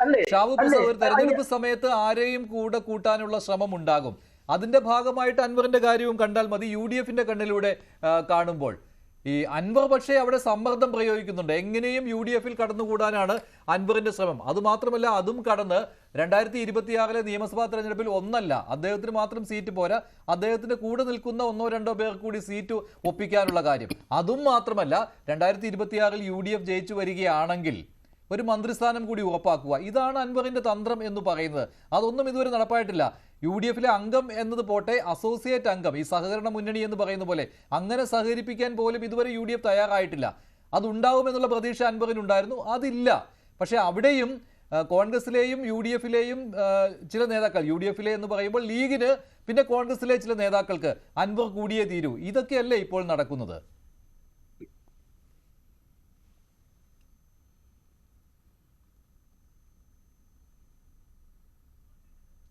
അല്ലേ ഷാബു അല്ലേ പ്രസാദ്, ഒരു തെരഞ്ഞെടുപ്പ് സമയത്ത് ആരെയും കൂടെ കൂട്ടാനുള്ള ശ്രമം ഉണ്ടാകും. അതിന്റെ ഭാഗമായിട്ട് അൻവറിന്റെ കാര്യവും കണ്ടാൽ മതി. UDFന്റെ കണ്ണിലൂടെ കാണുമ്പോൾ ഈ അൻവർ പക്ഷേ അവിടെ സമ്മർദ്ദം പ്രയോഗിക്കുന്നുണ്ട്. എങ്ങനെയും UDFൽ കടന്നുകൂടാനാണ് അൻവറിന്റെ ശ്രമം. അതുമാത്രമല്ല, അതും കടന്ന് 2026 നിയമസഭാ തെരഞ്ഞെടുപ്പിൽ ഒന്നല്ല, അദ്ദേഹത്തിന് മാത്രം സീറ്റ് പോരാ, അദ്ദേഹത്തിന്റെ കൂടെ നിൽക്കുന്ന ഒന്നോ രണ്ടോ പേർ കൂടി സീറ്റ് ഒപ്പിക്കാനുള്ള കാര്യം. അതും മാത്രമല്ല, 2026 UDF ജയിച്ചു വരികയാണെങ്കിൽ ഒരു മന്ത്രിസ്ഥാനം കൂടി ഉറപ്പാക്കുക. ഇതാണ് അൻവറിന്റെ തന്ത്രം എന്ന് പറയുന്നത്. അതൊന്നും ഇതുവരെ നടപ്പായിട്ടില്ല. UDFലെ അംഗം എന്നത് പോട്ടെ, അസോസിയേറ്റ് അംഗം, ഈ സഹകരണ മുന്നണി എന്ന് പറയുന്ന പോലെ അങ്ങനെ സഹകരിപ്പിക്കാൻ പോലും ഇതുവരെ UDF തയ്യാറായിട്ടില്ല. അതുണ്ടാവുമെന്നുള്ള പ്രതീക്ഷ അൻവറിനുണ്ടായിരുന്നു, അതില്ല. പക്ഷേ അവിടെയും കോൺഗ്രസിലെയും UDFലെയും ചില നേതാക്കൾ, UDFലെ എന്ന് പറയുമ്പോൾ ലീഗിന്, പിന്നെ കോൺഗ്രസിലെ ചില നേതാക്കൾക്ക് അൻവർ കൂടിയേ തീരൂ. ഇതൊക്കെയല്ലേ ഇപ്പോൾ നടക്കുന്നത്?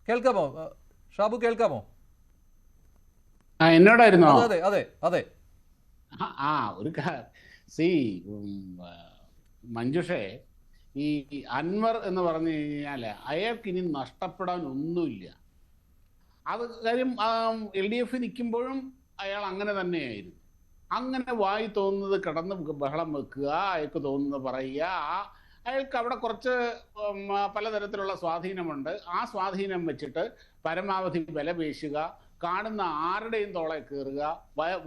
കേൾക്കാമോ ഷാബു? കേൾക്കാമോ? എന്നോടായിരുന്നോ? അതെ അതെ അതെ. ഒരു സി മഞ്ജുഷേ, ഈ അൻവർ എന്ന് പറഞ്ഞു കഴിഞ്ഞാൽ അയാൾക്ക് ഇനി നഷ്ടപ്പെടാൻ ഒന്നുമില്ല. അത് കാര്യം LDF നിൽക്കുമ്പോഴും അയാൾ അങ്ങനെ തന്നെയായിരുന്നു. അങ്ങനെ വായി തോന്നുന്നത് കിടന്ന് ബഹളം വെക്കുക, അയാൾക്ക് തോന്നുന്നത് പറയുക. അയാൾക്ക് അവിടെ കുറച്ച് പലതരത്തിലുള്ള സ്വാധീനമുണ്ട്. ആ സ്വാധീനം വെച്ചിട്ട് പരമാവധി വില പേശുക, കാണുന്ന ആരുടെയും തോളെ കയറുക,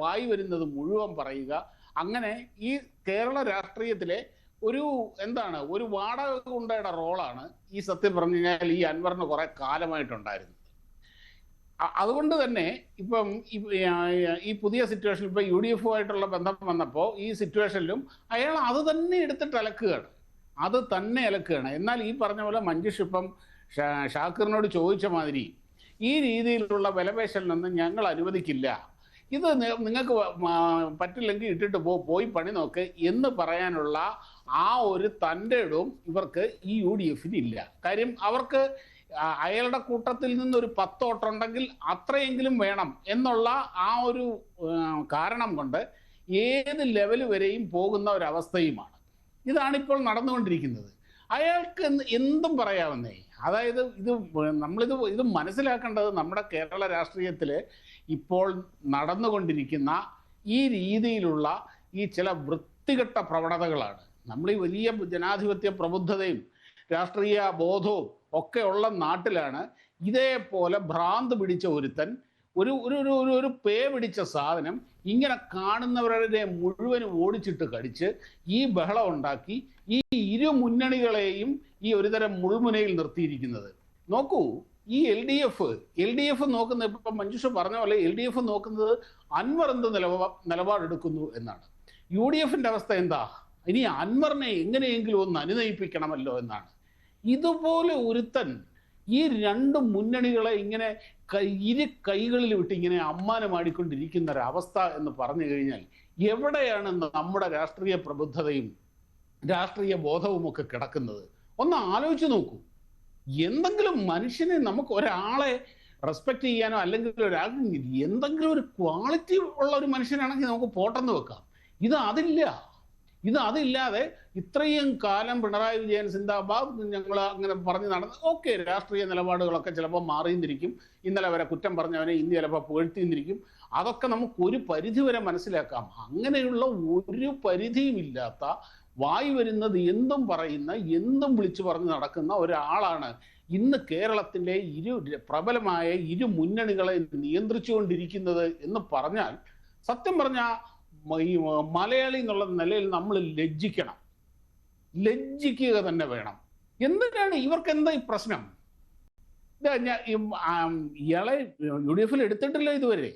വായി വരുന്നത് മുഴുവൻ പറയുക. അങ്ങനെ ഈ കേരള രാഷ്ട്രീയത്തിലെ ഒരു ഒരു വാടക ഗുണ്ടയുടെ റോളാണ് ഈ സത്യം പറഞ്ഞു കഴിഞ്ഞാൽ ഈ അൻവറിന് കുറെ കാലമായിട്ടുണ്ടായിരുന്നത്. അതുകൊണ്ട് തന്നെ ഇപ്പം ഈ പുതിയ സിറ്റുവേഷൻ, ഇപ്പൊ UDFുമായിട്ടുള്ള ബന്ധം വന്നപ്പോൾ ഈ സിറ്റുവേഷനിലും അയാൾ അത് തന്നെ എടുത്തിട്ട് അലക്കുകയാണ്. എന്നാൽ ഈ പറഞ്ഞ പോലെ മഞ്ജുഷ് ഇപ്പം ഷാക്കിറിനോട് ചോദിച്ച മാതിരി ഈ രീതിയിലുള്ള വിലപേശലിനൊന്നും ഞങ്ങൾ അനുവദിക്കില്ല, ഇത് നിങ്ങൾക്ക് പറ്റില്ലെങ്കിൽ ഇട്ടിട്ട് പോയി പണി നോക്ക് എന്ന് പറയാനുള്ള ആ ഒരു തൻ്റെ ഇടവും ഇവർക്ക് ഈ UDFന് ഇല്ല. കാര്യം അവർക്ക് അയാളുടെ കൂട്ടത്തിൽ നിന്നൊരു 10 വോട്ടുണ്ടെങ്കിൽ അത്രയെങ്കിലും വേണം എന്നുള്ള ആ ഒരു കാരണം കൊണ്ട് ഏത് ലെവൽ വരെയും പോകുന്ന ഒരവസ്ഥയുമാണ്. ഇതാണിപ്പോൾ നടന്നുകൊണ്ടിരിക്കുന്നത്. അയാൾക്ക് എന്തും പറയാവുന്നേ. അതായത് ഇത് മനസ്സിലാക്കേണ്ടത് നമ്മുടെ കേരള രാഷ്ട്രീയത്തിൽ ഇപ്പോൾ നടന്നുകൊണ്ടിരിക്കുന്ന ഈ രീതിയിലുള്ള ഈ ചില വൃത്തികെട്ട പ്രവണതകളാണ്. നമ്മൾ ഈ വലിയ ജനാധിപത്യ പ്രബുദ്ധതയും രാഷ്ട്രീയ ബോധവും ഒക്കെ ഉള്ള നാട്ടിലാണ് ഇതേപോലെ ഭ്രാന്ത് പിടിച്ച ഒരുത്തൻ, ഒരു പേ പിടിച്ച സാധനം ഇങ്ങനെ കാണുന്നവരുടെ മുഴുവനും ഓടിച്ചിട്ട് കടിച്ച് ഈ ബഹളം ഉണ്ടാക്കി ഈ ഇരു മുന്നണികളെയും ഈ ഒരുതരം മുൾമുനയിൽ നിർത്തിയിരിക്കുന്നത്. നോക്കൂ, ഈ LDF നോക്കുന്നത്, ഇപ്പം മഞ്ജുഷ പറഞ്ഞ പോലെ LDF നോക്കുന്നത് അൻവർ എന്ത് നിലപാടെടുക്കുന്നു എന്നാണ്. UDFന്റെ അവസ്ഥ എന്താ? ഇനി അൻവറിനെ എങ്ങനെയെങ്കിലും ഒന്ന് അനുനയിപ്പിക്കണമല്ലോ എന്നാണ്. ഇതുപോലെ ഒരുത്തൻ ഈ രണ്ട് മുന്നണികളെ ഇങ്ങനെ ഇരു കൈകളിൽ വിട്ട് ഇങ്ങനെ അമ്മാനമാടിക്കൊണ്ടിരിക്കുന്ന ഒരവസ്ഥ എന്ന് പറഞ്ഞു കഴിഞ്ഞാൽ എവിടെയാണ് നമ്മുടെ രാഷ്ട്രീയ പ്രബുദ്ധതയും രാഷ്ട്രീയ ബോധവും ഒക്കെ കിടക്കുന്നത്? ഒന്ന് ആലോചിച്ച് നോക്കൂ. എന്തെങ്കിലും മനുഷ്യനെ, നമുക്ക് ഒരാളെ റെസ്പെക്ട് ചെയ്യാനോ അല്ലെങ്കിൽ എന്തെങ്കിലും ഒരു ക്വാളിറ്റി ഉള്ള ഒരു മനുഷ്യനാണെങ്കിൽ നമുക്ക് പോട്ടെന്ന് വെക്കാം. അതില്ലാതെ ഇത്രയും കാലം പിണറായി വിജയൻ സിന്ദാബാദ് ഞങ്ങൾ അങ്ങനെ പറഞ്ഞു നടന്ന്, ഓക്കെ, രാഷ്ട്രീയ നിലപാടുകളൊക്കെ ചിലപ്പോൾ മാറിയെന്നിരിക്കും. ഇന്നലെ വരെ കുറ്റം പറഞ്ഞവനെ ഇന്ന് ചിലപ്പോൾ പുകഴ്ത്തിയെന്നിരിക്കും. അതൊക്കെ നമുക്ക് ഒരു പരിധി വരെ മനസ്സിലാക്കാം. അങ്ങനെയുള്ള ഒരു പരിധിയുമില്ലാത്ത, വായി വരുന്നത് എന്തും പറയുന്ന, എന്തും വിളിച്ചു പറഞ്ഞ് നടക്കുന്ന ഒരാളാണ് ഇന്ന് കേരളത്തിലെ പ്രബലമായ ഇരു മുന്നണികളെ നിയന്ത്രിച്ചുകൊണ്ടിരിക്കുന്നത് എന്ന് പറഞ്ഞാൽ, സത്യം പറഞ്ഞാൽ ഈ മലയാളി എന്നുള്ള നിലയിൽ നമ്മൾ ലജ്ജിക്കുക തന്നെ വേണം. എന്തിനാണ് ഇവർക്ക് എന്താ ഈ പ്രശ്നം? ഇയാളെ UDFൽ എടുത്തിട്ടില്ല ഇതുവരെ,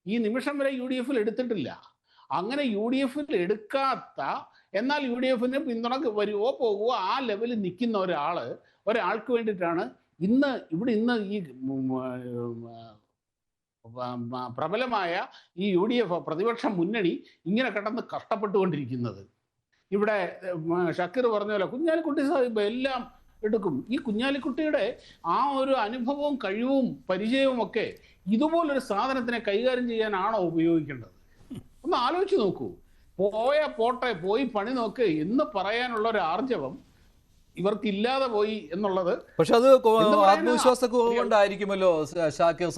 ഈ നിമിഷം വരെ UDFൽ എടുത്തിട്ടില്ല. അങ്ങനെ UDFൽ എടുക്കാത്ത, എന്നാൽ UDFന് പിന്തുണ വരുവോ പോകുവോ ആ ലെവലിൽ നിൽക്കുന്ന ഒരാൾക്ക് വേണ്ടിയിട്ടാണ് ഇന്ന് ഈ പ്രബലമായ ഈ UDF പ്രതിപക്ഷ മുന്നണി ഇങ്ങനെ കിടന്ന് കഷ്ടപ്പെട്ടുകൊണ്ടിരിക്കുന്നത്. ഇവിടെ ഷക്കീർ പറഞ്ഞ പോലെ കുഞ്ഞാലിക്കുട്ടി സാഹിബ് എല്ലാം എടുക്കും. ഈ കുഞ്ഞാലിക്കുട്ടിയുടെ ആ ഒരു അനുഭവവും കഴിവും പരിചയവും ഒക്കെ ഇതുപോലൊരു സാധനത്തിനെ കൈകാര്യം ചെയ്യാനാണോ ഉപയോഗിക്കേണ്ടത്? ഒന്ന് ആലോചിച്ച് നോക്കൂ. പോട്ടെ, പോയി പണി നോക്ക് എന്ന് പറയാനുള്ള ഒരു ആർജവം ഇവർക്കില്ലാതെ പോയി എന്നുള്ളത് പക്ഷെ അത് എന്ന് പറയാൻ ആത്മവിശ്വാസക്കുറവ് കൊണ്ടായിരിക്കുമല്ലോ ഷാക്കിർ